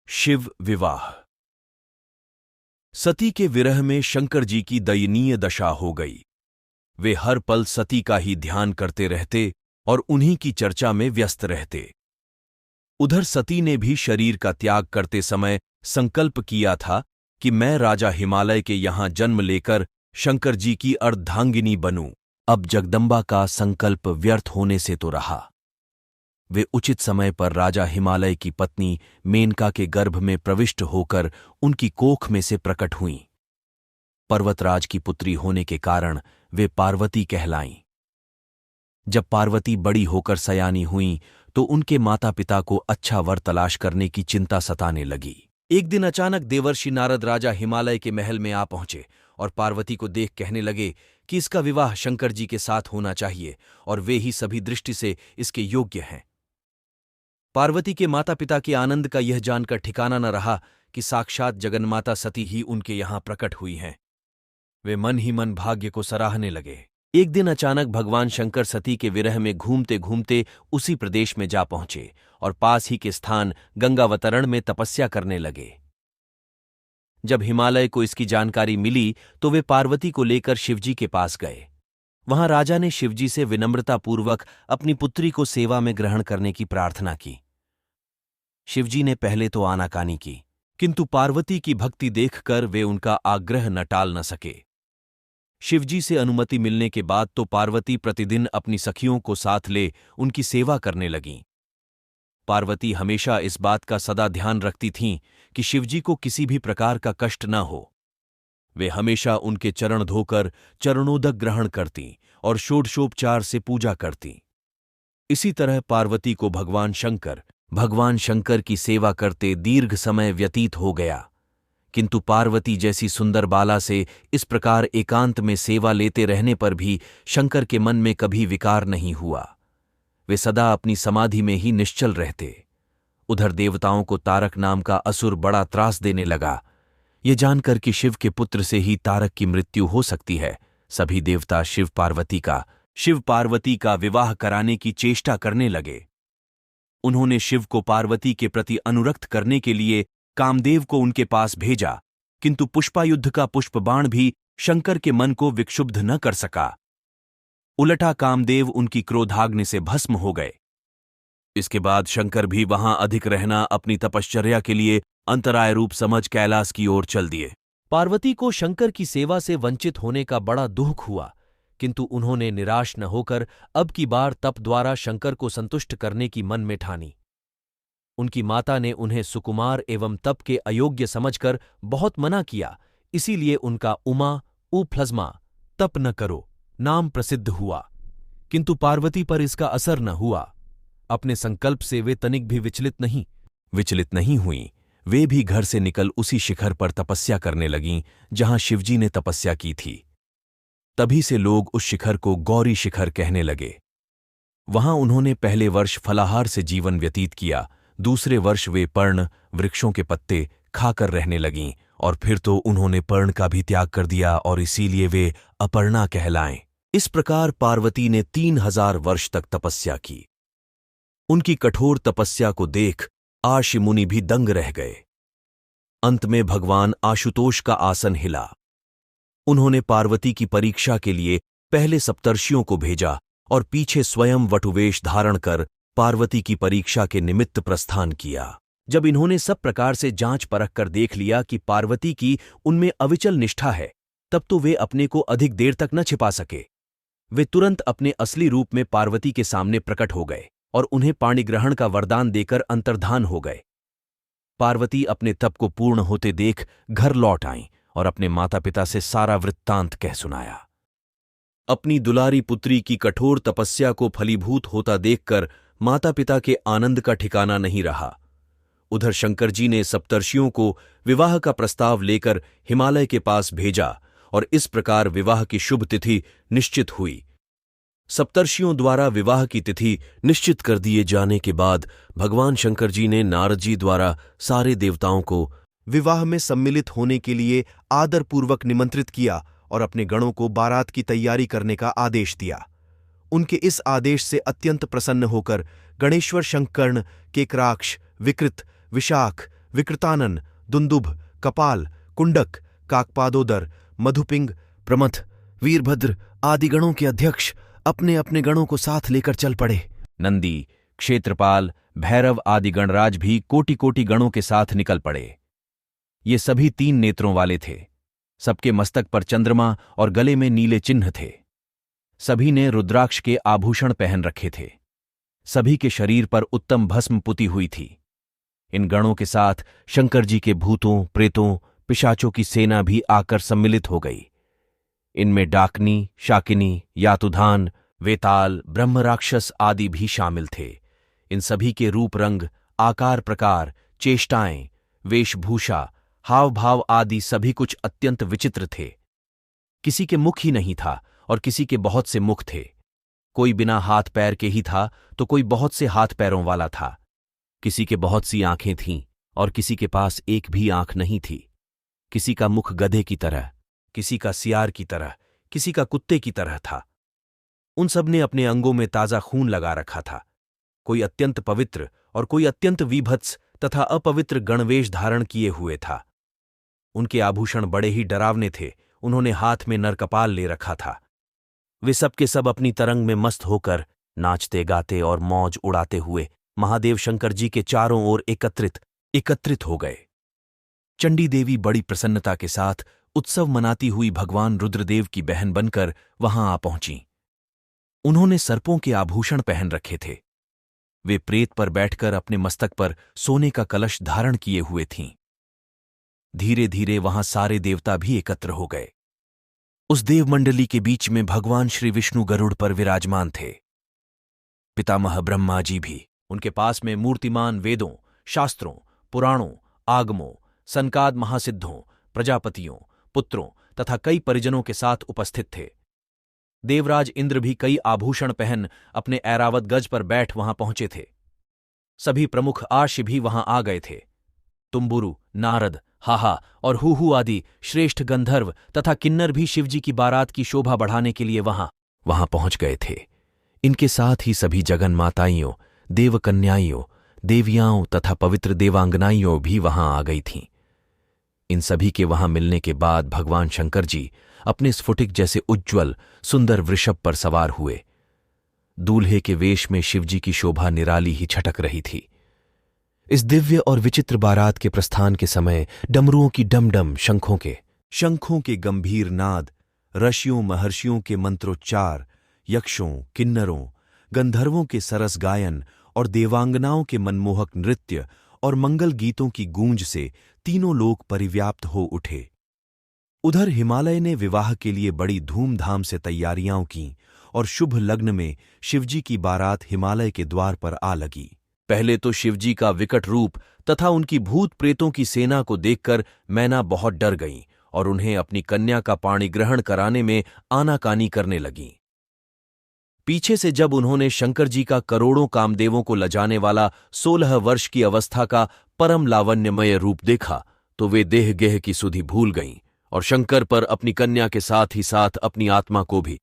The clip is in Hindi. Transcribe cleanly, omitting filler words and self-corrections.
शिव विवाह। सती के विरह में शंकर जी की दयनीय दशा हो गई। वे हर पल सती का ही ध्यान करते रहते और उन्हीं की चर्चा में व्यस्त रहते। उधर सती ने भी शरीर का त्याग करते समय संकल्प किया था कि मैं राजा हिमालय के यहां जन्म लेकर शंकर जी की अर्धांगिनी बनूं। अब जगदंबा का संकल्प व्यर्थ होने से तो रहा। वे उचित समय पर राजा हिमालय की पत्नी मेनका के गर्भ में प्रविष्ट होकर उनकी कोख में से प्रकट हुईं। पर्वतराज की पुत्री होने के कारण वे पार्वती कहलाईं। जब पार्वती बड़ी होकर सयानी हुईं तो उनके माता पिता को अच्छा वर तलाश करने की चिंता सताने लगी। एक दिन अचानक देवर्षि नारद राजा हिमालय के महल में आ पहुंचे और पार्वती को देख कहने लगे कि इसका विवाह शंकर जी के साथ होना चाहिए और वे ही सभी दृष्टि से इसके योग्य हैं। पार्वती के माता पिता के आनंद का यह जानकर ठिकाना न रहा कि साक्षात जगन्माता सती ही उनके यहां प्रकट हुई हैं। वे मन ही मन भाग्य को सराहने लगे। एक दिन अचानक भगवान शंकर सती के विरह में घूमते घूमते उसी प्रदेश में जा पहुंचे और पास ही के स्थान गंगावतरण में तपस्या करने लगे। जब हिमालय को इसकी जानकारी मिली तो वे पार्वती को लेकर शिवजी के पास गए। वहां राजा ने शिवजी से विनम्रतापूर्वक अपनी पुत्री को सेवा में ग्रहण करने की प्रार्थना की। शिवजी ने पहले तो आनाकानी की, किंतु पार्वती की भक्ति देखकर वे उनका आग्रह न टाल न सके। शिवजी से अनुमति मिलने के बाद तो पार्वती प्रतिदिन अपनी सखियों को साथ ले उनकी सेवा करने लगीं। पार्वती हमेशा इस बात का सदा ध्यान रखती थीं कि शिवजी को किसी भी प्रकार का कष्ट न हो। वे हमेशा उनके चरण धोकर चरणोदक ग्रहण करतीं और षोडशोपचार से पूजा करतीं। इसी तरह पार्वती को भगवान शंकर की सेवा करते दीर्घ समय व्यतीत हो गया, किंतु पार्वती जैसी सुंदर बाला से इस प्रकार एकांत में सेवा लेते रहने पर भी शंकर के मन में कभी विकार नहीं हुआ। वे सदा अपनी समाधि में ही निश्चल रहते। उधर देवताओं को तारक नाम का असुर बड़ा त्रास देने लगा। ये जानकर कि शिव के पुत्र से ही तारक की मृत्यु हो सकती है, सभी देवता शिव पार्वती का विवाह कराने की चेष्टा करने लगे। उन्होंने शिव को पार्वती के प्रति अनुरक्त करने के लिए कामदेव को उनके पास भेजा, किंतु पुष्पायुद्ध का पुष्पबाण भी शंकर के मन को विक्षुब्ध न कर सका। उलटा कामदेव उनकी क्रोधाग्नि से भस्म हो गए। इसके बाद शंकर भी वहां अधिक रहना अपनी तपश्चर्या के लिए अंतराय रूप समझ कैलाश की ओर चल दिए। पार्वती को शंकर की सेवा से वंचित होने का बड़ा दुख हुआ, किंतु उन्होंने निराश न होकर अब की बार तप द्वारा शंकर को संतुष्ट करने की मन में ठानी। उनकी माता ने उन्हें सुकुमार एवं तप के अयोग्य समझकर बहुत मना किया, इसीलिए उनका उमा तप न करो नाम प्रसिद्ध हुआ, किंतु पार्वती पर इसका असर न हुआ। अपने संकल्प से वे तनिक भी विचलित नहीं हुईं। वे भी घर से निकल उसी शिखर पर तपस्या करने लगीं जहां शिवजी ने तपस्या की थी। तभी से लोग उस शिखर को गौरी शिखर कहने लगे। वहां उन्होंने पहले वर्ष फलाहार से जीवन व्यतीत किया, दूसरे वर्ष वे पर्ण वृक्षों के पत्ते खाकर रहने लगीं और फिर तो उन्होंने पर्ण का भी त्याग कर दिया और इसीलिए वे अपर्णा कहलाएं। इस प्रकार पार्वती ने 3000 वर्ष तक तपस्या की। उनकी कठोर तपस्या को देख आर्षि मुनि भी दंग रह गए। अंत में भगवान आशुतोष का आसन हिला। उन्होंने पार्वती की परीक्षा के लिए पहले सप्तर्षियों को भेजा और पीछे स्वयं वटुवेश धारण कर पार्वती की परीक्षा के निमित्त प्रस्थान किया। जब इन्होंने सब प्रकार से जांच परख कर देख लिया कि पार्वती की उनमें अविचल निष्ठा है, तब तो वे अपने को अधिक देर तक न छिपा सके। वे तुरंत अपने असली रूप में पार्वती के सामने प्रकट हो गए और उन्हें पाणिग्रहण का वरदान देकर अंतर्धान हो गए। पार्वती अपने तप को पूर्ण होते देख घर लौट आईं और अपने माता पिता से सारा वृत्तांत कह सुनाया। अपनी दुलारी पुत्री की कठोर तपस्या को फलीभूत होता देखकर माता पिता के आनंद का ठिकाना नहीं रहा। उधर शंकर जी ने सप्तर्षियों को विवाह का प्रस्ताव लेकर हिमालय के पास भेजा और इस प्रकार विवाह की शुभ तिथि निश्चित हुई। सप्तर्षियों द्वारा विवाह की तिथि निश्चित कर दिए जाने के बाद भगवान शंकर जी ने नारद जी द्वारा सारे देवताओं को विवाह में सम्मिलित होने के लिए आदरपूर्वक निमंत्रित किया और अपने गणों को बारात की तैयारी करने का आदेश दिया। उनके इस आदेश से अत्यंत प्रसन्न होकर गणेश्वर शंकर्ण, केकराक्ष, विकृत, विशाख, विकृतानन, दुंदुभ, कपाल, कुंडक, काकपादोदर, मधुपिंग, प्रमथ, वीरभद्र आदि गणों के अध्यक्ष अपने अपने गणों को साथ लेकर चल पड़े। नंदी, क्षेत्रपाल, भैरव आदि गणराज भी कोटि कोटि गणों के साथ निकल पड़े। ये सभी 3 नेत्रों वाले थे। सबके मस्तक पर चंद्रमा और गले में नीले चिन्ह थे। सभी ने रुद्राक्ष के आभूषण पहन रखे थे। सभी के शरीर पर उत्तम भस्म पुती हुई थी। इन गणों के साथ शंकर जी के भूतों, प्रेतों, पिशाचों की सेना भी आकर सम्मिलित हो गई। इनमें डाकनी, शाकिनी, यातुधान, वेताल, ब्रह्म राक्षस आदि भी शामिल थे। इन सभी के रूप रंग, आकार प्रकार, चेष्टाएं, वेशभूषा, हाव भाव आदि सभी कुछ अत्यंत विचित्र थे। किसी के मुख ही नहीं था और किसी के बहुत से मुख थे। कोई बिना हाथ पैर के ही था तो कोई बहुत से हाथ पैरों वाला था। किसी के बहुत सी आंखें थीं और किसी के पास एक भी आंख नहीं थी। किसी का मुख गधे की तरह, किसी का सियार की तरह, किसी का कुत्ते की तरह था। उन सब ने अपने अंगों में ताजा खून लगा रखा था। कोई अत्यंत पवित्र और कोई अत्यंत विभत्स तथा अपवित्र गणवेश धारण किए हुए था। उनके आभूषण बड़े ही डरावने थे। उन्होंने हाथ में नरकपाल ले रखा था। वे सब के सब अपनी तरंग में मस्त होकर नाचते गाते और मौज उड़ाते हुए महादेव शंकर जी के चारों ओर एकत्रित हो गए। चंडी देवी बड़ी प्रसन्नता के साथ उत्सव मनाती हुई भगवान रुद्रदेव की बहन बनकर वहां आ पहुंची। उन्होंने सर्पों के आभूषण पहन रखे थे। वे प्रेत पर बैठकर अपने मस्तक पर सोने का कलश धारण किए हुए थीं। धीरे धीरे वहां सारे देवता भी एकत्र हो गए। उस देवमंडली के बीच में भगवान श्री विष्णु गरुड़ पर विराजमान थे। पितामह ब्रह्मा जी भी उनके पास में मूर्तिमान वेदों, शास्त्रों, पुराणों, आगमों, सनकाद महासिद्धों, प्रजापतियों, पुत्रों तथा कई परिजनों के साथ उपस्थित थे। देवराज इंद्र भी कई आभूषण पहन अपने ऐरावत गज पर बैठ वहां पहुंचे थे। सभी प्रमुख आर्षि भी वहां आ गए थे। तुम्बुरु, नारद, हाहा और हूहू आदि श्रेष्ठ गंधर्व तथा किन्नर भी शिवजी की बारात की शोभा बढ़ाने के लिए वहां पहुंच गए थे। इनके साथ ही सभी जगन माताइयों, देवकन्याइयों, देवियाओं तथा पवित्र देवांगनाइयों भी वहां आ गई थीं। इन सभी के वहां मिलने के बाद भगवान शंकर जी अपने स्फुटिक जैसे उज्ज्वल सुंदर वृषभ पर सवार हुए। दूल्हे के वेश में शिवजी की शोभा निराली ही छटक रही थी। इस दिव्य और विचित्र बारात के प्रस्थान के समय डमरुओं की डमडम, शंखों के गंभीर नाद, ऋषियों महर्षियों के मंत्रोच्चार, यक्षों, किन्नरों, गंधर्वों के सरस गायन और देवांगनाओं के मनमोहक नृत्य और मंगल गीतों की गूंज से तीनों लोक परिव्याप्त हो उठे। उधर हिमालय ने विवाह के लिए बड़ी धूमधाम से तैयारियां की और शुभ लग्न में शिवजी की बारात हिमालय के द्वार पर आ लगी। पहले तो शिवजी का विकट रूप तथा उनकी भूत प्रेतों की सेना को देखकर मैना बहुत डर गईं और उन्हें अपनी कन्या का पाणी ग्रहण कराने में आनाकानी करने लगीं। पीछे से जब उन्होंने शंकर जी का करोड़ों कामदेवों को लजाने वाला 16 वर्ष की अवस्था का परम लावण्यमय रूप देखा तो वे देह गेह की सुधि भूल गईं और शंकर पर अपनी कन्या के साथ ही साथ अपनी आत्मा को भी